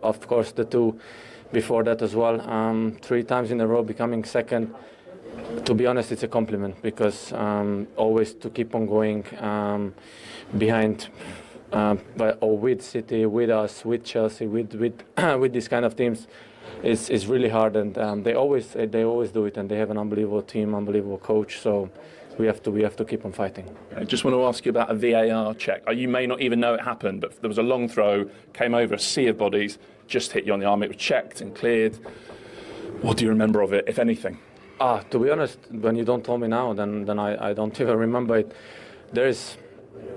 Of course, the two before that as well. 3 times in a row becoming second. To be honest, it's a compliment because always to keep on going behind or with City, with us, with Chelsea, with with these kind of teams is really hard, and they always do it, and they have an unbelievable team, unbelievable coach. So we have to keep on fighting. I just want to ask you about a VAR check. You may not even know it happened, but there was a long throw, came over a sea of bodies, just hit you on the arm. It was checked and cleared. What do you remember of it, if anything? To be honest, when you don't tell me now, then I don't even remember it. There is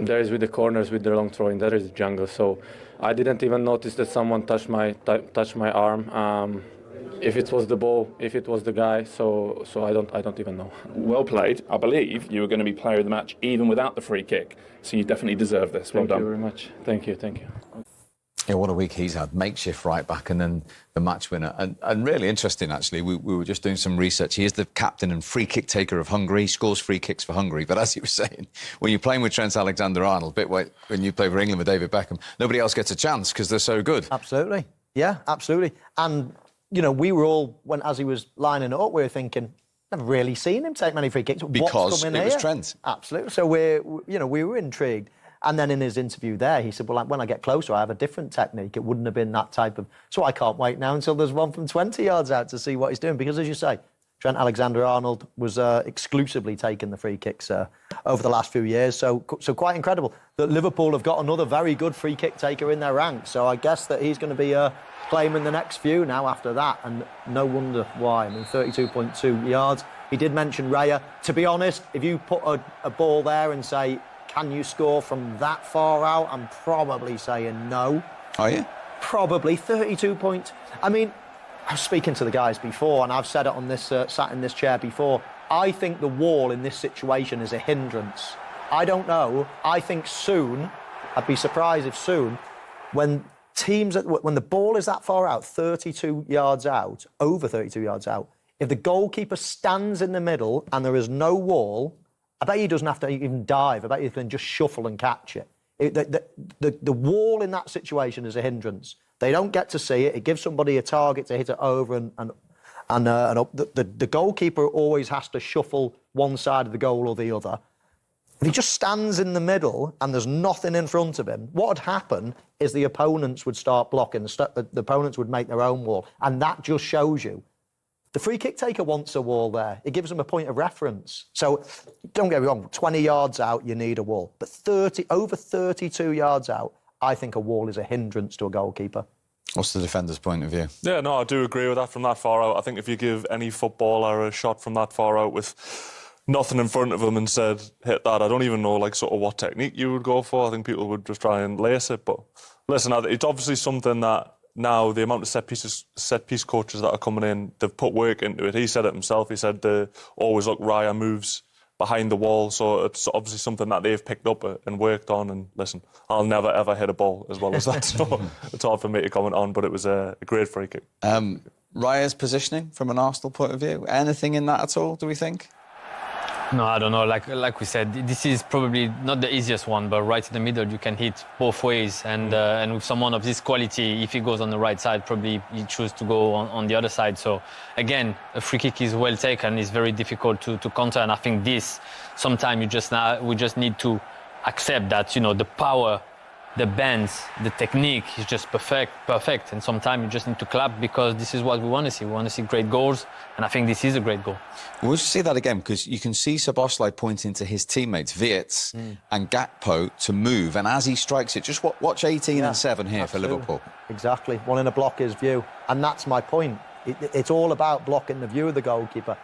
with the corners, with the long throwing, there is jungle. So I didn't even notice that someone touched my arm. If it was the ball, if it was the guy, so I don't even know. Well played. I believe you were going to be player of the match even without the free kick. So you definitely deserve this. Well done. Thank you very much. Thank you. Yeah, what a week he's had. Makeshift right back and then the match winner. And really interesting, actually. We were just doing some research. He is the captain and free kick taker of Hungary. He scores free kicks for Hungary. But as you were saying, when you're playing with Trent Alexander-Arnold, when you play for England with David Beckham, nobody else gets a chance because they're so good. Absolutely. Yeah, absolutely. And, you know, we were all, as he was lining it up, we were thinking, I've never really seen him take many free kicks. Because it was Trent. Absolutely. So we were intrigued. And then in his interview there, he said, well, when I get closer, I have a different technique. It wouldn't have been that type of... So I can't wait now until there's one from 20 yards out to see what he's doing. Because, as you say, Trent Alexander-Arnold was exclusively taking the free kicks over the last few years. So quite incredible that Liverpool have got another very good free kick taker in their ranks. So I guess that he's going to be claiming the next few now after that. And no wonder why. I mean, 32.2 yards. He did mention Raya. To be honest, if you put a ball there and say... Can you score from that far out? I'm probably saying no. Are you? Probably 32 points. I mean, I was speaking to the guys before, and I've said it on this, sat in this chair before. I think the wall in this situation is a hindrance. I don't know. I think soon, I'd be surprised if soon, when the ball is that far out, 32 yards out, over 32 yards out, if the goalkeeper stands in the middle and there is no wall, I bet he doesn't have to even dive. I bet he can just shuffle and catch it. The wall in that situation is a hindrance. They don't get to see it. It gives somebody a target to hit it over and up. The goalkeeper always has to shuffle one side of the goal or the other. If he just stands in the middle and there's nothing in front of him, what would happen is the opponents would start blocking. The opponents would make their own wall. And that just shows you. The free kick taker wants a wall there. It gives them a point of reference. So, don't get me wrong, 20 yards out, you need a wall. But over 32 yards out, I think a wall is a hindrance to a goalkeeper. What's the defender's point of view? Yeah, no, I do agree with that from that far out. I think if you give any footballer a shot from that far out with nothing in front of them and said, hit that, I don't even know, sort of what technique you would go for. I think people would just try and lace it. But listen, it's obviously something that now the amount of set piece coaches that are coming in, they've put work into it. He said it himself. He said they always look Raya moves behind the wall, so it's obviously something that they've picked up and worked on. And listen, I'll never ever hit a ball as well as that, so it's hard for me to comment on. But it was a great free kick. Raya's positioning from an Arsenal point of view, anything in that at all? Do we think? No, I don't know. Like we said, this is probably not the easiest one, but right in the middle, you can hit both ways. And with someone of this quality, if he goes on the right side, probably he chooses to go on the other side. So again, a free kick is well taken. It's very difficult to counter. And I think sometimes we just need to accept that, the power, the bends, the technique is just perfect. And sometimes you just need to clap because this is what we want to see. We want to see great goals, and I think this is a great goal. We'll see that again because you can see Szoboszlai pointing to his teammates, Wirtz and Gakpo, to move. And as he strikes it, just watch 18 and 7 here for Liverpool. Exactly. One in a blocker's view. And that's my point. It's all about blocking the view of the goalkeeper.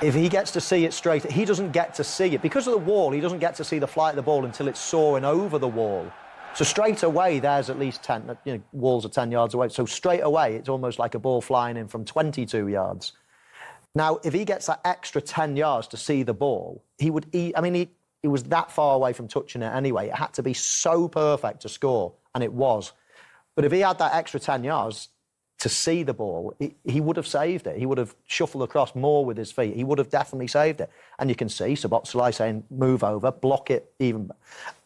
If he gets to see it straight, he doesn't get to see it. Because of the wall, he doesn't get to see the flight of the ball until it's soaring over the wall. So straight away, there's at least 10, walls are 10 yards away. So straight away, it's almost like a ball flying in from 22 yards. Now, if he gets that extra 10 yards to see the ball, he was that far away from touching it anyway. It had to be so perfect to score, and it was. But if he had that extra 10 yards, to see the ball, he would have saved it. He would have shuffled across more with his feet. He would have definitely saved it. And you can see Szoboszlai saying, move over, block it even.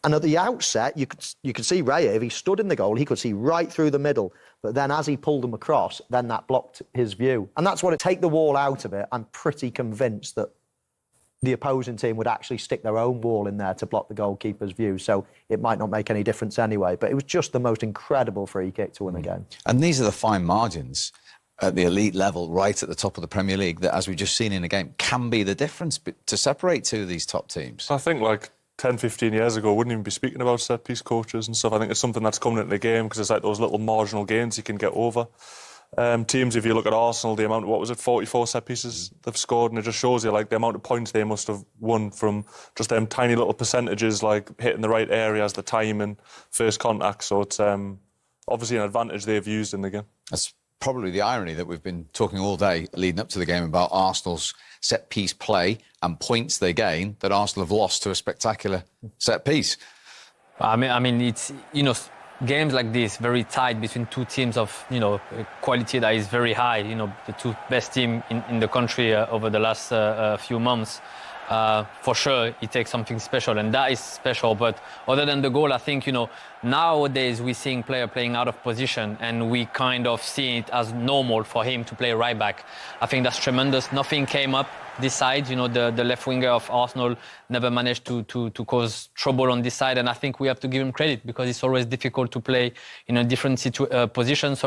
And at the outset, you could see Raya, if he stood in the goal, he could see right through the middle. But then as he pulled him across, then that blocked his view. And that's what it take the wall out of it. I'm pretty convinced that the opposing team would actually stick their own wall in there to block the goalkeeper's view. So it might not make any difference anyway. But it was just the most incredible free kick to win the game. And these are the fine margins at the elite level, right at the top of the Premier League, that, as we've just seen in a game, can be the difference to separate two of these top teams. I think, like, 10, 15 years ago, wouldn't even be speaking about set-piece coaches and stuff. I think it's something that's coming into the game because it's like those little marginal gains you can get over. Teams, if you look at Arsenal, the amount, 44 set pieces they've scored, and it just shows you like the amount of points they must have won from just them tiny little percentages, like hitting the right areas, the time and first contact. So it's obviously an advantage they've used in the game. That's probably the irony that we've been talking all day leading up to the game about Arsenal's set-piece play and points they gain, that Arsenal have lost to a spectacular set-piece. I mean, it's, games like this, very tight between two teams of, quality that is very high, the two best teams in the country over the last few months. For sure, it takes something special, and that is special. But other than the goal, I think, nowadays we're seeing player playing out of position, and we kind of see it as normal for him to play right back. I think that's tremendous. Nothing came up this side. The left winger of Arsenal never managed to cause trouble on this side, and I think we have to give him credit because it's always difficult to play in a different position.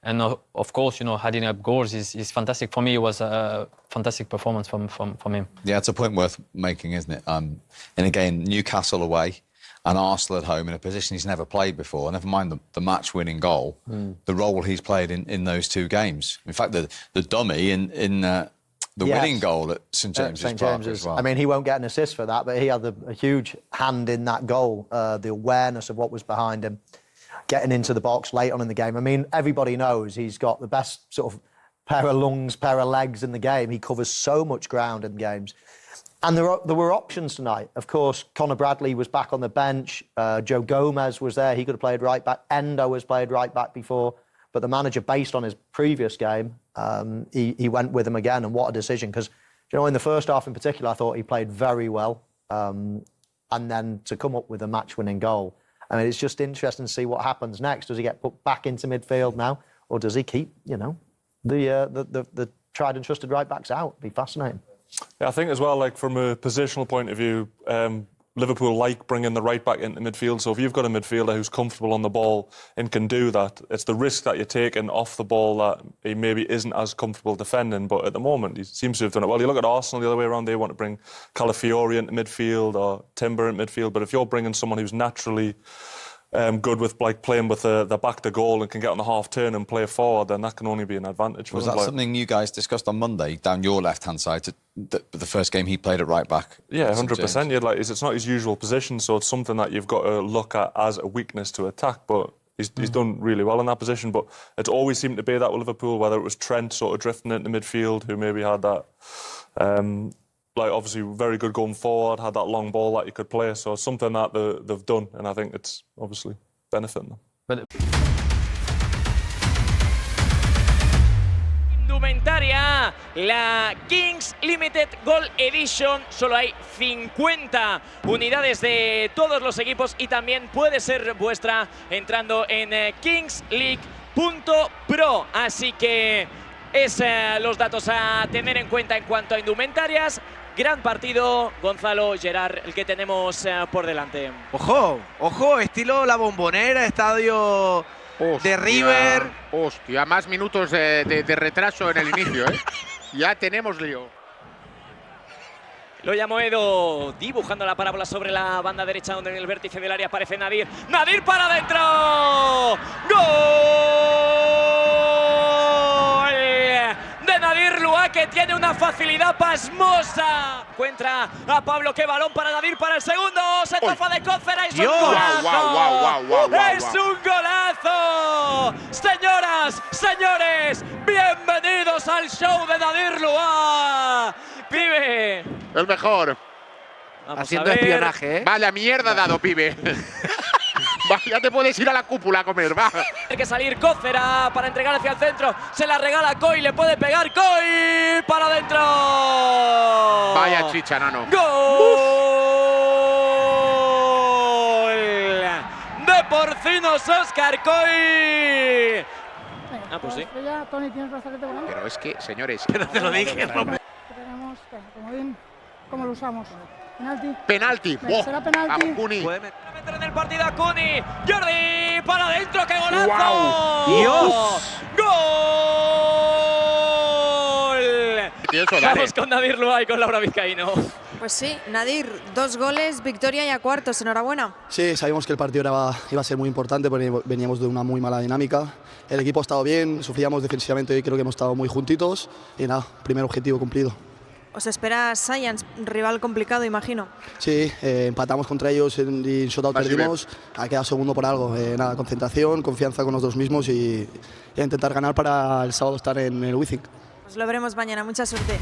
And of course, adding up goals is fantastic. For me, it was a fantastic performance from him. Yeah, it's a point worth making, isn't it? And again, Newcastle away and Arsenal at home in a position he's never played before. Never mind the match-winning goal, the role he's played in those two games. In fact, the dummy in the winning goal at St James's Park as well. I mean, he won't get an assist for that, but he had a huge hand in that goal. The awareness of what was behind him, getting into the box late on in the game. I mean, everybody knows he's got the best sort of pair of lungs, pair of legs in the game. He covers so much ground in games. And there were options tonight. Of course, Conor Bradley was back on the bench. Joe Gomez was there. He could have played right back. Endo has played right back before. But the manager, based on his previous game, he went with him again. And what a decision. Because, in the first half in particular, I thought he played very well. And then to come up with a match-winning goal. I mean, it's just interesting to see what happens next. Does he get put back into midfield now? Or does he keep, the tried and trusted right-backs out? It'd be fascinating. Yeah, I think as well, like from a positional point of view, Liverpool like bringing the right back into midfield. So if you've got a midfielder who's comfortable on the ball and can do that, it's the risk that you're taking off the ball that he maybe isn't as comfortable defending. But at the moment, he seems to have done it well. You look at Arsenal the other way around, they want to bring Calafiori into midfield or Timber into midfield. But if you're bringing someone who's naturally good with like playing with the back to goal and can get on the half turn and play forward, then that can only be an advantage. Was that something you guys discussed on Monday down your left hand side? The first game he played at right back. Yeah, 100%. It's not his usual position, so it's something that you've got to look at as a weakness to attack. But he's done really well in that position. But it's always seemed to be that with Liverpool, whether it was Trent sort of drifting into midfield, who maybe had that. Obviously very good going forward, had that long ball that you could play. So it's something that they've done, and I think it's obviously benefiting them. Indumentaria, la Kings Limited Gold Edition. Solo hay 50 unidades de todos los equipos y también puede ser vuestra entrando en kingsleague.pro. Así que es los datos a tener en cuenta en cuanto a indumentarias. Gran partido, Gonzalo, Gerard, el que tenemos por delante. Ojo, estilo La Bombonera, estadio de River. Hostia, más minutos de retraso en el inicio, ¿eh? Ya tenemos lío. Lo llamó Edo, dibujando la parábola sobre la banda derecha, donde en el vértice del área aparece Nadir. ¡Nadir para adentro! ¡Gol! De Nadir Lua, que tiene una facilidad pasmosa. Encuentra a Pablo, qué balón para Nadir para el segundo. Se zafa de Cócera, es un golazo. ¡Es un golazo! Señoras, señores, bienvenidos al show de Nadir Lua. Pibe. El mejor. Haciendo espionaje, ¿eh? Vaya mierda ha dado, pibe. Va, ya te puedes ir a la cúpula a comer, va. Hay que salir Cócera para entregar hacia el centro. Se la regala Coy, le puede pegar Coy para adentro. Vaya chicha, Nano. ¡Gol! De Porcinos Óscar Coy. Ah, pues sí. Tony, tienes brazalete con él. Pero es que, señores, Pero te lo dije. Tenemos, comodín, ¿cómo lo usamos? Penalti. penalti. Venga, será penalti. Vamos, Cuni. Puede meter en el partido a Cuni. Jordi para adentro, ¡qué golazo! ¡Guau! ¡Dios! ¡Gol! Eso, dale. Vamos con Nadir Luay, con Laura Vizcaíno. Pues sí, Nadir, 2 goles, victoria y a cuartos, enhorabuena. Sí, sabíamos que el partido iba a ser muy importante porque veníamos de una muy mala dinámica. El equipo ha estado bien, sufríamos defensivamente y creo que hemos estado muy juntitos. Y nada, primer objetivo cumplido. Os espera Science, rival complicado, imagino. Sí, empatamos contra ellos y en shootout Así perdimos. Ha quedado segundo por algo. Nada, concentración, confianza con nosotros mismos y a intentar ganar para el sábado estar en el Wizzing. Os lo veremos mañana, mucha suerte.